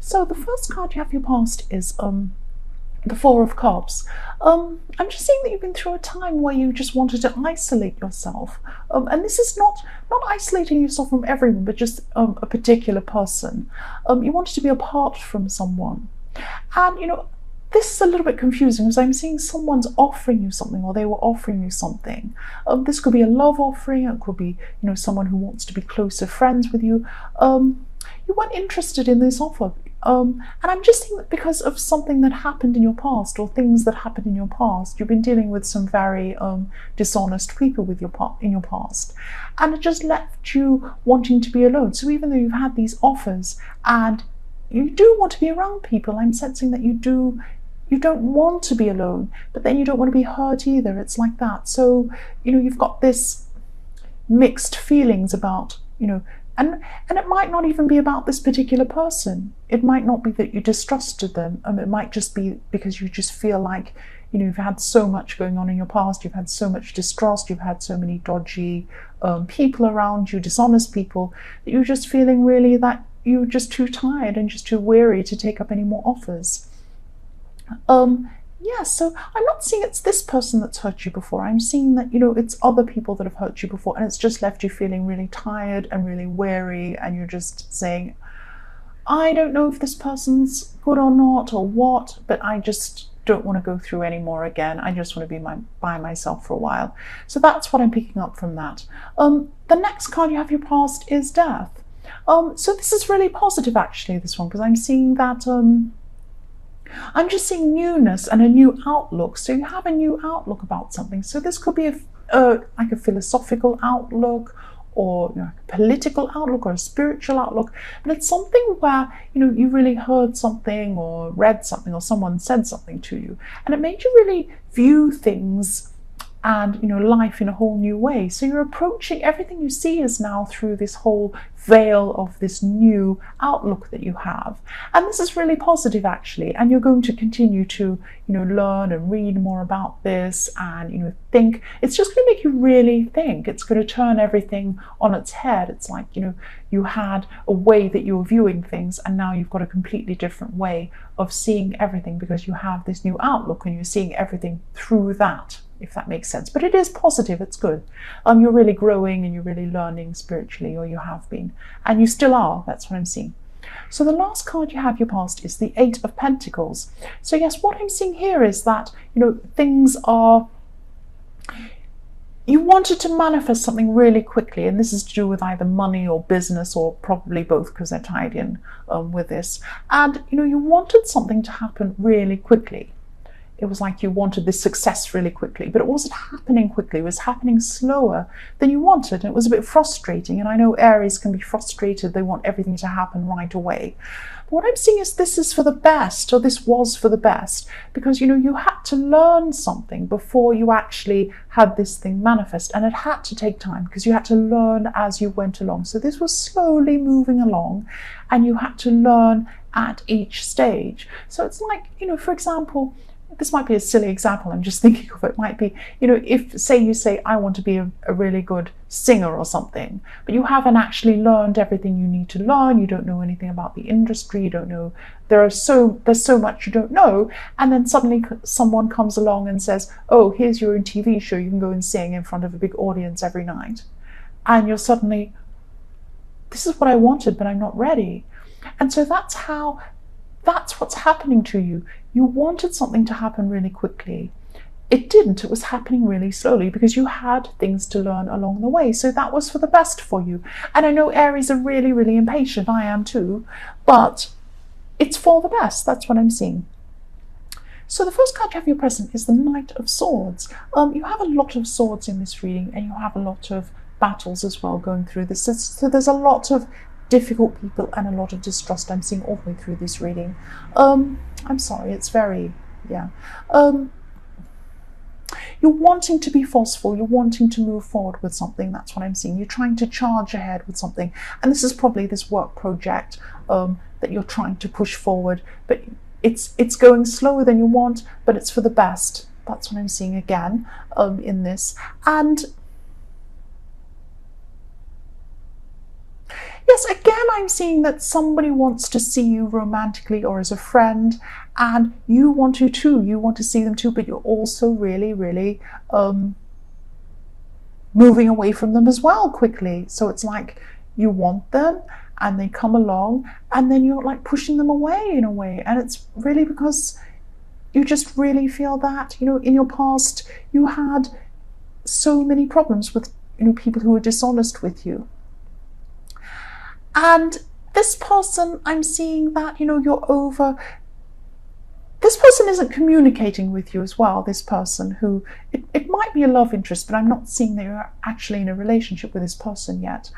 So the first card you have for your past is the Four of Cups. I'm just seeing that you've been through a time where you just wanted to isolate yourself, and this is not isolating yourself from everyone, but just a particular person. You wanted to be apart from someone, and this is a little bit confusing because I'm seeing someone's offering you something, or they were offering you something. This could be a love offering. It could be someone who wants to be closer friends with you. You weren't interested in this offer. And I'm just seeing that because of something that happened in your past, or things that happened in your past, you've been dealing with some very dishonest people with in your past, and it just left you wanting to be alone. So even though you've had these offers and you do want to be around people, I'm sensing that you don't want to be alone, but then you don't want to be hurt either. It's like that. So you've got this mixed feelings about and it might not even be about this particular person. It might not be that you distrusted them. It might just be because you just feel like you've had so much going on in your past. You've had so much distrust. You've had so many dodgy people around you, dishonest people, that you're just feeling really that you're just too tired and just too weary to take up any more offers. Yeah, so I'm not seeing it's this person that's hurt you before. I'm seeing that, it's other people that have hurt you before, and it's just left you feeling really tired and really weary, and you're just saying, I don't know if this person's good or not or what, but I just don't want to go through any more again. I just want to be by myself for a while. So that's what I'm picking up from that. The next card you have your past is death. So this is really positive, actually, this one, because I'm seeing that I'm just seeing newness and a new outlook. So you have a new outlook about something. So this could be like a philosophical outlook, or a political outlook, or a spiritual outlook. But it's something where you really heard something or read something, or someone said something to you, and it made you really view things and life in a whole new way. So you're approaching everything you see is now through this whole veil of this new outlook that you have, and this is really positive, actually. And you're going to continue to learn and read more about this, and think. It's just going to make you really think. It's going to turn everything on its head. It's like you had a way that you were viewing things, and now you've got a completely different way of seeing everything, because you have this new outlook and you're seeing everything through that, if that makes sense. But it is positive. It's good. You're really growing and you're really learning spiritually, or you have been, and you still are. That's what I'm seeing. So the last card you have your past is the Eight of Pentacles. So yes, what I'm seeing here is that things are, you wanted to manifest something really quickly, and this is to do with either money or business, or probably both, because they're tied in with this. And you wanted something to happen really quickly. It was like you wanted this success really quickly, but it wasn't happening quickly. It was happening slower than you wanted, and it was a bit frustrating. And I know Aries can be frustrated. They want everything to happen right away. But what I'm seeing is this is for the best, or this was for the best, because you had to learn something before you actually had this thing manifest, and it had to take time, because you had to learn as you went along. So this was slowly moving along, and you had to learn at each stage. So it's like, for example, this might be a silly example, I'm just thinking of it, might be, if you say, I want to be a really good singer or something, but you haven't actually learned everything you need to learn, you don't know anything about the industry, you don't know, there's so much you don't know, and then suddenly someone comes along and says, oh, here's your own TV show, you can go and sing in front of a big audience every night. And you're suddenly, this is what I wanted, but I'm not ready. And so that's what's happening to you. You wanted something to happen really quickly. It didn't. It was happening really slowly, because you had things to learn along the way. So that was for the best for you. And I know Aries are really, really impatient. I am too. But it's for the best. That's what I'm seeing. So the first card you have your present is the Knight of Swords. You have a lot of swords in this reading, and you have a lot of battles as well going through this. So there's a lot of difficult people and a lot of distrust I'm seeing all the way through this reading. I'm sorry, it's very, yeah. You're wanting to be forceful, you're wanting to move forward with something, that's what I'm seeing. You're trying to charge ahead with something, and this is probably this work project that you're trying to push forward, but it's going slower than you want, but it's for the best. That's what I'm seeing again in this. And Yes, again, I'm seeing that somebody wants to see you romantically or as a friend, and you want to too. You want to see them too, but you're also really, really moving away from them as well quickly. So it's like you want them and they come along, and then you're like pushing them away in a way. And it's really because you just really feel that, in your past, you had so many problems with, people who were dishonest with you. And this person, I'm seeing that, you're over. This person isn't communicating with you as well, this person who, it might be a love interest, but I'm not seeing that you're actually in a relationship with this person yet.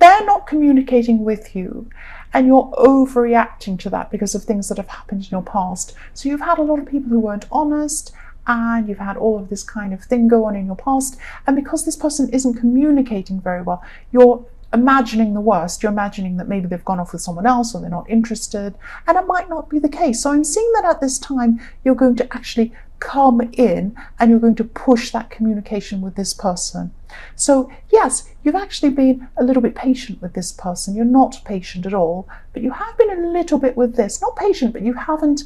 They're not communicating with you, and you're overreacting to that because of things that have happened in your past. So you've had a lot of people who weren't honest, and you've had all of this kind of thing go on in your past, and because this person isn't communicating very well, you're imagining the worst. You're imagining that maybe they've gone off with someone else or they're not interested, and it might not be the case. So I'm seeing that at this time you're going to actually come in and you're going to push that communication with this person. So yes, you've actually been a little bit patient with this person. You're not patient at all, but you have been a little bit with this. Not patient, but you haven't,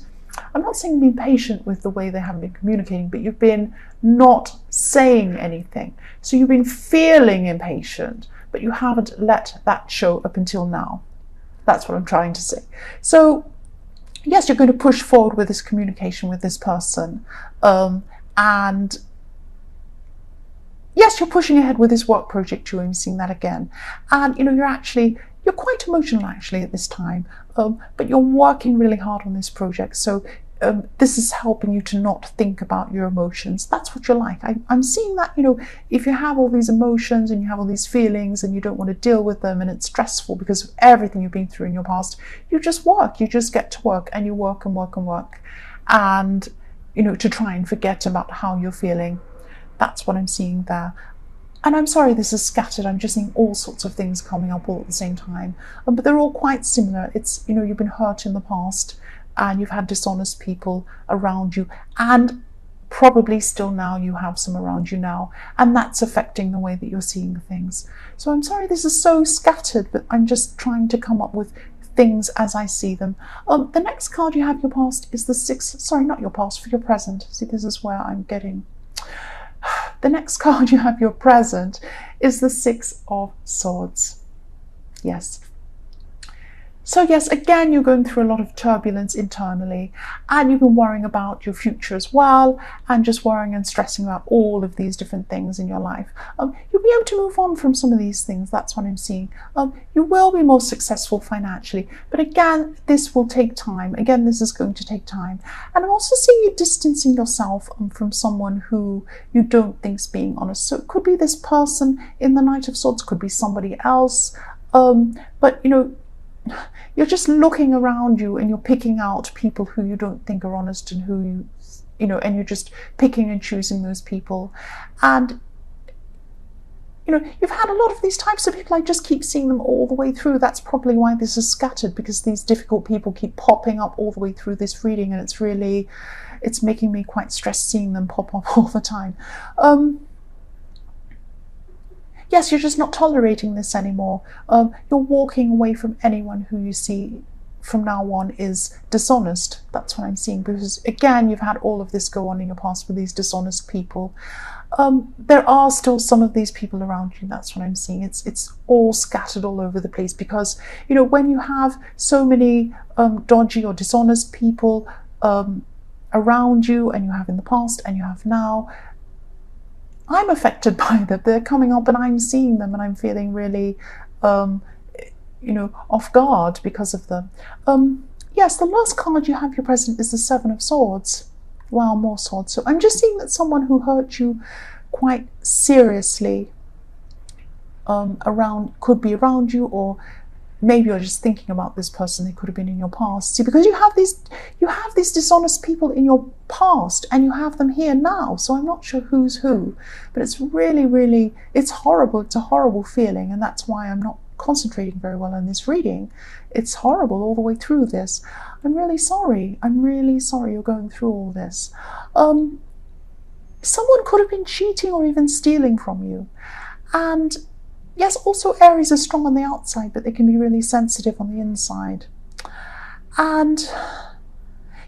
I'm not saying being patient with the way they haven't been communicating, but you've been not saying anything. So you've been feeling impatient, but you haven't let that show up until now. That's what I'm trying to say. So yes, you're going to push forward with this communication with this person. And yes, you're pushing ahead with this work project too. I'm seeing that again. And you're quite emotional actually at this time, but you're working really hard on this project. So this is helping you to not think about your emotions. That's what you're like. I'm seeing that, if you have all these emotions and you have all these feelings and you don't want to deal with them and it's stressful because of everything you've been through in your past, you just work. You just get to work and you work and work and work. And, to try and forget about how you're feeling. That's what I'm seeing there. And I'm sorry this is scattered. I'm just seeing all sorts of things coming up all at the same time. But they're all quite similar. It's, you've been hurt in the past, and you've had dishonest people around you, and probably still now you have some around you now, and that's affecting the way that you're seeing things. So I'm sorry this is so scattered, but I'm just trying to come up with things as I see them. The next card you have, your past, is the not your past, for your present. See, this is where I'm getting. The next card you have, your present, is the Six of Swords. Yes. So yes, again, you're going through a lot of turbulence internally, and you've been worrying about your future as well, and just worrying and stressing about all of these different things in your life. You'll be able to move on from some of these things. That's what I'm seeing. You will be more successful financially, but again, this will take time. Again, this is going to take time. And I'm also seeing you distancing yourself from someone who you don't think's being honest. So it could be this person in the Knight of Swords, could be somebody else, but you're just looking around you and you're picking out people who you don't think are honest, and who and you're just picking and choosing those people. And you've had a lot of these types of people. I just keep seeing them all the way through. That's probably why this is scattered, because these difficult people keep popping up all the way through this reading, and it's making me quite stressed seeing them pop up all the time. Yes, you're just not tolerating this anymore. You're walking away from anyone who you see from now on is dishonest. That's what I'm seeing, because again, you've had all of this go on in your past with these dishonest people. There are still some of these people around you. That's what I'm seeing. It's all scattered all over the place, because when you have so many dodgy or dishonest people around you, and you have in the past and you have now, I'm affected by them. They're coming up and I'm seeing them, and I'm feeling really off guard because of them. Yes, the last card you have, your present, is the Seven of Swords. Wow, more swords. So I'm just seeing that someone who hurt you quite seriously could be around you, or maybe you're just thinking about this person. They could have been in your past. See, because you have these dishonest people in your past, and you have them here now. So I'm not sure who's who, but it's really, really, it's horrible. It's a horrible feeling, and that's why I'm not concentrating very well on this reading. It's horrible all the way through this. I'm really sorry. I'm really sorry you're going through all this. Someone could have been cheating or even stealing from you, and Yes, also Aries are strong on the outside, but they can be really sensitive on the inside. And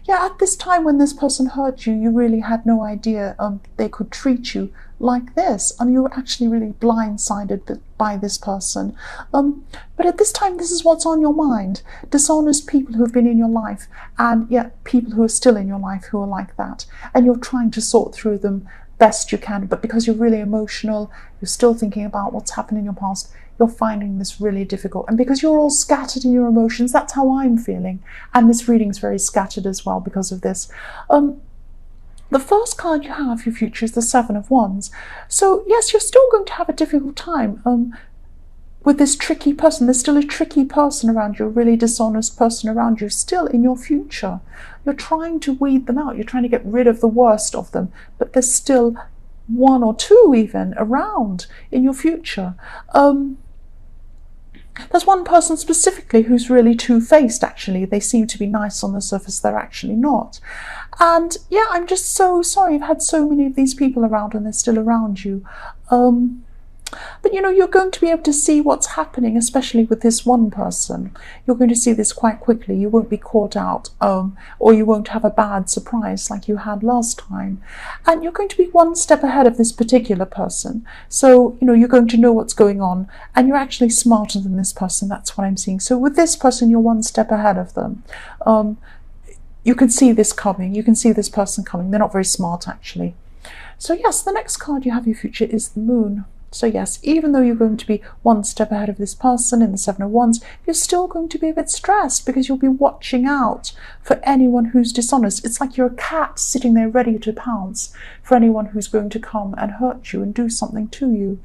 yeah, at this time when this person hurt you, you really had no idea they could treat you like this, and you were actually really blindsided by this person. But at this time, this is what's on your mind. Dishonest people who have been in your life, and yet people who are still in your life who are like that, and you're trying to sort through them best you can, but because you're really emotional, you're still thinking about what's happened in your past, you're finding this really difficult. And because you're all scattered in your emotions, that's how I'm feeling. And this reading is very scattered as well because of this. The first card you have for your future is the Seven of Wands. So yes, you're still going to have a difficult time with this tricky person. There's still a tricky person around you, a really dishonest person around you, still in your future. You're trying to weed them out. You're trying to get rid of the worst of them, but there's still one or two even around in your future. There's one person specifically who's really two-faced, actually. They seem to be nice on the surface, they're actually not. And yeah, I'm just so sorry you've had so many of these people around and they're still around you. But you know, you're going to be able to see what's happening, especially with this one person. You're going to see this quite quickly. You won't be caught out, or you won't have a bad surprise like you had last time. And you're going to be one step ahead of this particular person. So, you know, you're going to know what's going on, and you're actually smarter than this person. That's what I'm seeing. So with this person, you're one step ahead of them. You can see this coming. You can see this person coming. They're not very smart, actually. So yes, the next card you have in your future is the Moon. So yes, even though you're going to be one step ahead of this person in the Seven of Wands, you're still going to be a bit stressed because you'll be watching out for anyone who's dishonest. It's like you're a cat sitting there ready to pounce for anyone who's going to come and hurt you and do something to you.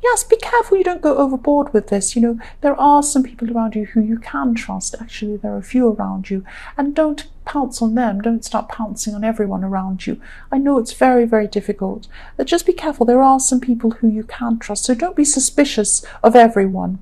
Yes, be careful you don't go overboard with this. You know, there are some people around you who you can trust. Actually, there are a few around you. And don't pounce on them. Don't start pouncing on everyone around you. I know it's very, very difficult. But just be careful. There are some people who you can trust. So don't be suspicious of everyone.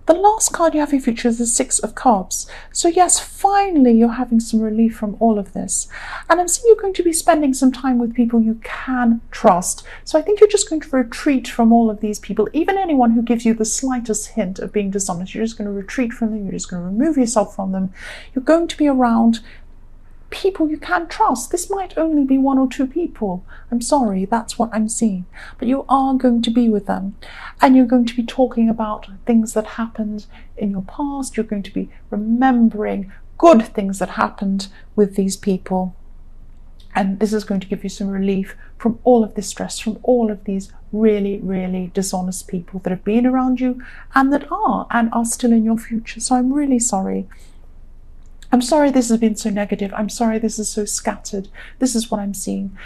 The last card you have in your future is the Six of Cups. So yes, finally you're having some relief from all of this. And I'm seeing you're going to be spending some time with people you can trust. So I think you're just going to retreat from all of these people, even anyone who gives you the slightest hint of being dishonest. You're just going to retreat from them. You're just going to remove yourself from them. You're going to be around people you can trust. This might only be one or two people. I'm sorry, that's what I'm seeing. But you are going to be with them. And you're going to be talking about things that happened in your past. You're going to be remembering good things that happened with these people. And this is going to give you some relief from all of this stress, from all of these really, really dishonest people that have been around you and that are still in your future. So I'm really sorry. I'm sorry this has been so negative. I'm sorry this is so scattered. This is what I'm seeing.